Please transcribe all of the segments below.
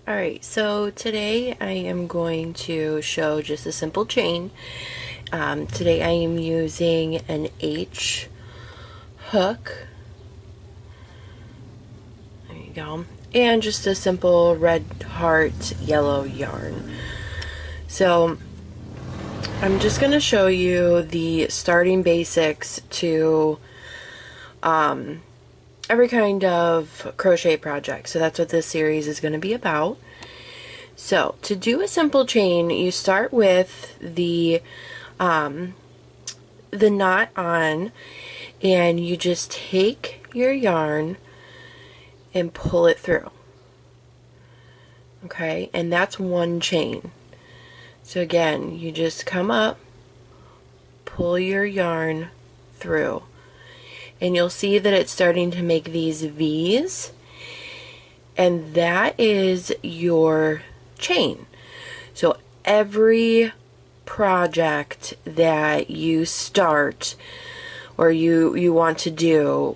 Alright, so today I am going to show just a simple chain. Today I am using an H hook. There you go. And just a simple red heart yellow yarn. So I'm just going to show you the starting basics to every kind of crochet project. So that's what this series is going to be about. So to do a simple chain, you start with the knot on, and you just take your yarn and pull it through. Okay, and that's one chain. So again, you just come up, pull your yarn through, and you'll see that it's starting to make these V's, and that is your chain. So every project that you start or you want to do,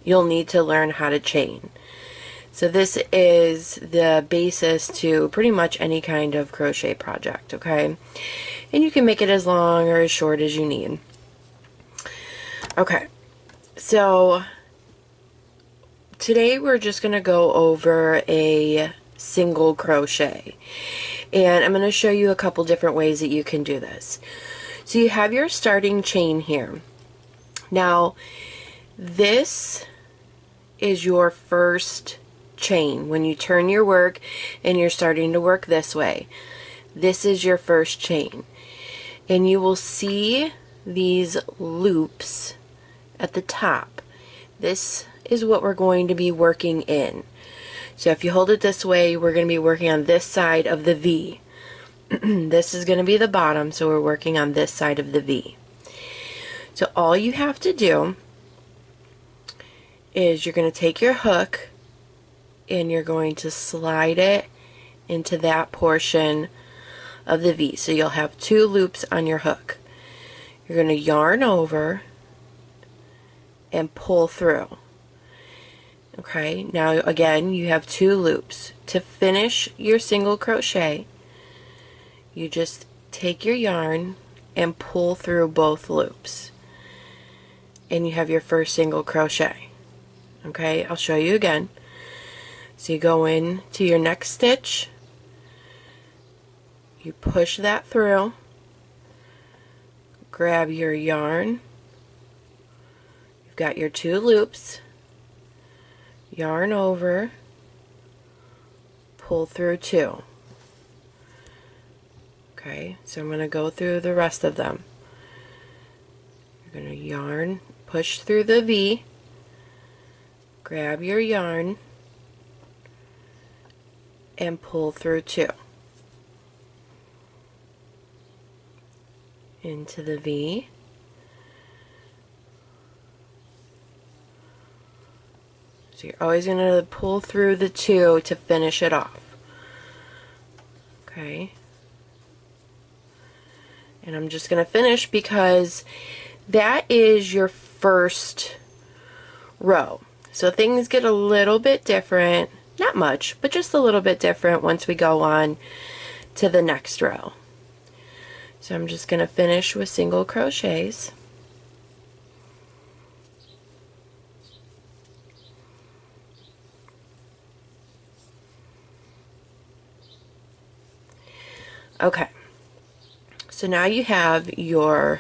you'll need to learn how to chain. So this is the basis to pretty much any kind of crochet project, okay? And you can make it as long or as short as you need. Okay, so today we're just going to go over a single crochet. And I'm going to show you a couple different ways that you can do this. So you have your starting chain here. Now, this is your first chain. When you turn your work and you're starting to work this way, this is your first chain. And you will see these loops at the top. This is what we're going to be working in. So if you hold it this way, we're going to be working on this side of the V. This is going to be the bottom, so we're working on this side of the V. So all you have to do is you're going to take your hook and you're going to slide it into that portion of the V. So you'll have two loops on your hook. You're going to yarn over and pull through. Okay, now again you have two loops. To finish your single crochet, you just take your yarn and pull through both loops, and you have your first single crochet. Okay, I'll show you again. So you go in to your next stitch, you push that through, grab your yarn, you've got your two loops, yarn over, pull through two. Okay, so I'm going to go through the rest of them. You're going to yarn, push through the V, grab your yarn, and pull through two. Into the V. So you're always going to pull through the two to finish it off. Okay. And I'm just going to finish because that is your first row. So things get a little bit different, not much, but just a little bit different once we go on to the next row. So I'm just going to finish with single crochets. Okay, so now you have your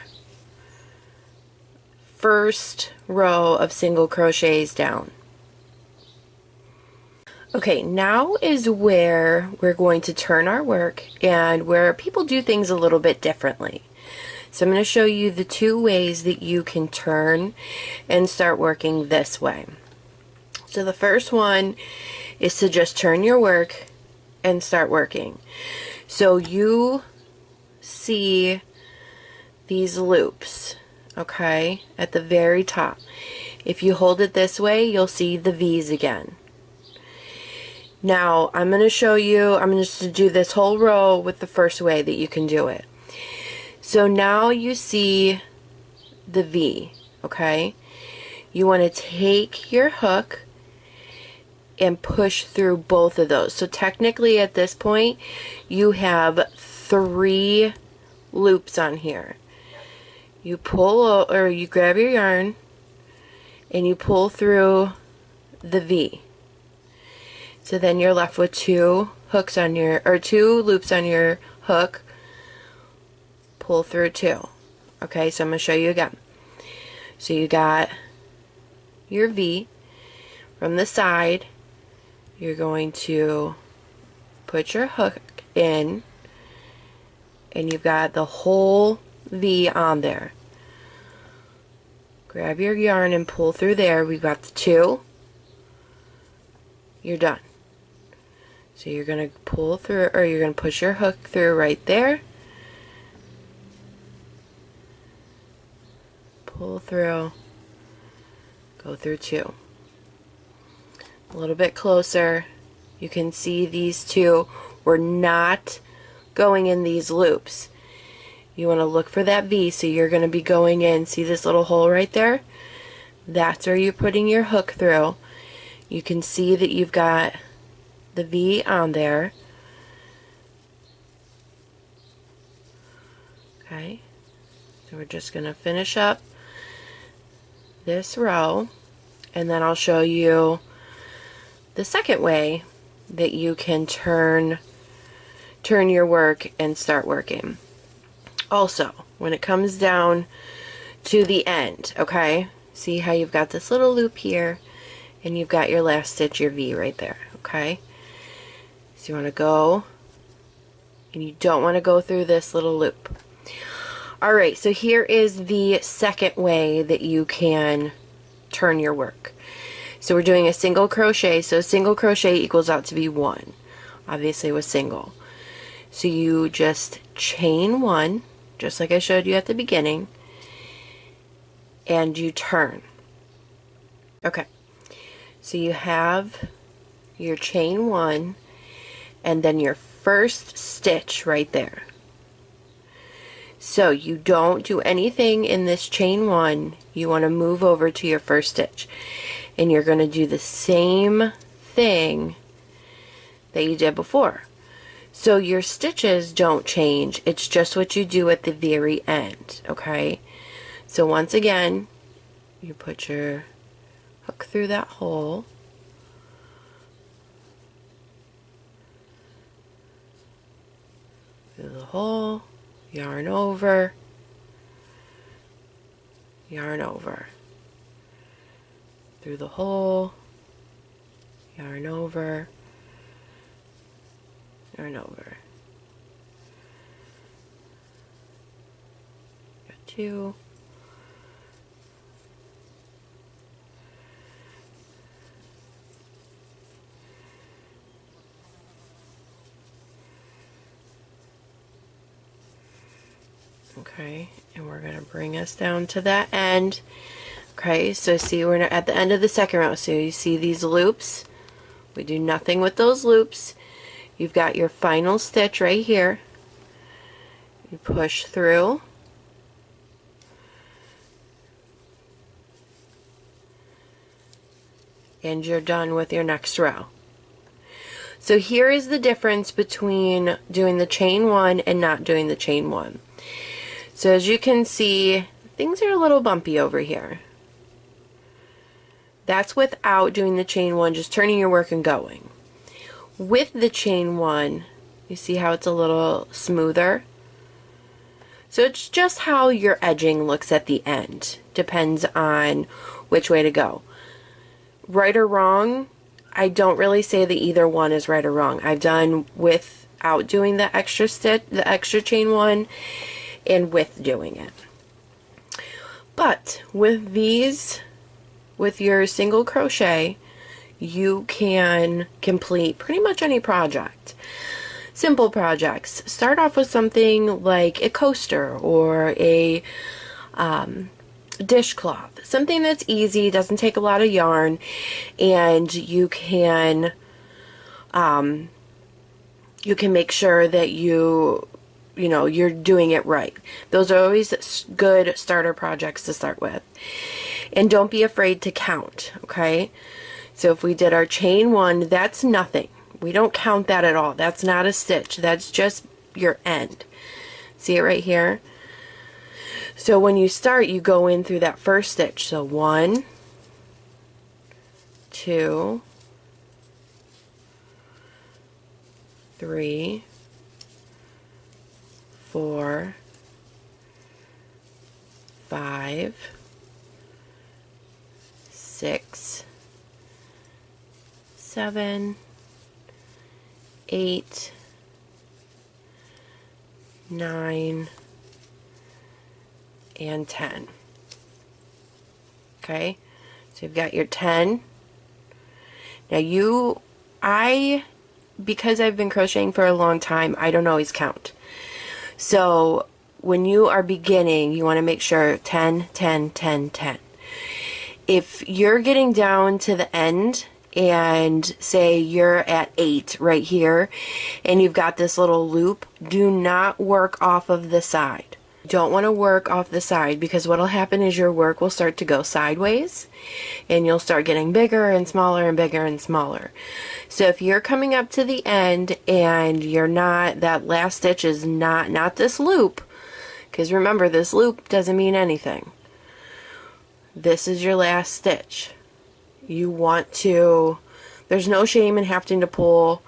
first row of single crochets down. Okay, now is where we're going to turn our work and where people do things a little bit differently. So I'm going to show you the two ways that you can turn and start working this way. So the first one is to just turn your work and start working. So you see these loops, okay, at the very top. If you hold it this way, you'll see the V's again. Now I'm going to show you, I'm just to do this whole row with the first way that you can do it. So now you see the V, okay? You want to take your hook and push through both of those. So technically at this point you have 3 loops on here. You pull, or you grab your yarn and you pull through the V. So then you're left with 2 hooks on your, or 2 loops on your hook. Pull through 2. Okay, so I'm going to show you again. So you got your V. From the side, you're going to put your hook in, and you've got the whole V on there. Grab your yarn and pull through there. We've got the 2. You're done. So you're going to pull through, or you're going to push your hook through right there. Pull through. Go through 2. A little bit closer. You can see these 2 were not going in these loops. You want to look for that V, so you're going to be going in. See this little hole right there? That's where you're putting your hook through. You can see that you've got the V on there. Okay, so we're just going to finish up this row, and then I'll show you the second way that you can turn your work and start working. Also, when it comes down to the end, okay, see how you've got this little loop here, and you've got your last stitch, your V right there, okay? So you want to go, and you don't want to go through this little loop. Alright, so here is the second way that you can turn your work. So we're doing a single crochet, so single crochet equals out to be 1, obviously with single. So you just chain 1, just like I showed you at the beginning, and you turn. Okay, so you have your chain 1 and then your first stitch right there. So you don't do anything in this chain 1. You want to move over to your first stitch, and you're going to do the same thing that you did before. So your stitches don't change, it's just what you do at the very end, okay? So once again, you put your hook through that hole, through the hole, yarn over, yarn over, through the hole, yarn over, yarn over. Got 2. Okay, and we're going to bring us down to that end. Okay, so see we're at the end of the second row. So you see these loops. We do nothing with those loops. You've got your final stitch right here. You push through. And you're done with your next row. So here is the difference between doing the chain 1 and not doing the chain 1. So as you can see, things are a little bumpy over here. That's without doing the chain 1, just turning your work and going. With the chain 1, you see how it's a little smoother? So it's just how your edging looks at the end. Depends on which way to go. Right or wrong, I don't really say that either one is right or wrong. I've done without doing the extra stitch, the extra chain 1, and with doing it. But with these, with your single crochet, you can complete pretty much any project. Simple projects. Start off with something like a coaster or a dishcloth. Something that's easy, doesn't take a lot of yarn, and you can make sure that you're doing it right. Those are always good starter projects to start with. And don't be afraid to count, okay? So if we did our chain 1, that's nothing. We don't count that at all. That's not a stitch. That's just your end. See it right here? So when you start, you go in through that first stitch. So 1, 2, 3, 4, 5, 6, 7, 8, 9, and 10. Okay, so you've got your 10. Now because I've been crocheting for a long time, I don't always count. So when you are beginning, you want to make sure 10, 10, 10, 10. If you're getting down to the end and say you're at 8 right here and you've got this little loop, do not work off of the side. Don't want to work off the side, because what'll happen is your work will start to go sideways and you'll start getting bigger and smaller and bigger and smaller. So if you're coming up to the end and you're not, that last stitch is not this loop, because remember, this loop doesn't mean anything. This is your last stitch. You want to, there's no shame in having to pull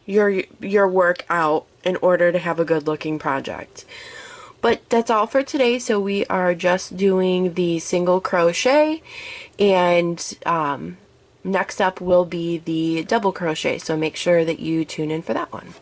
your work out in order to have a good looking project. But that's all for today. So we are just doing the single crochet, and next up will be the double crochet. So make sure that you tune in for that one.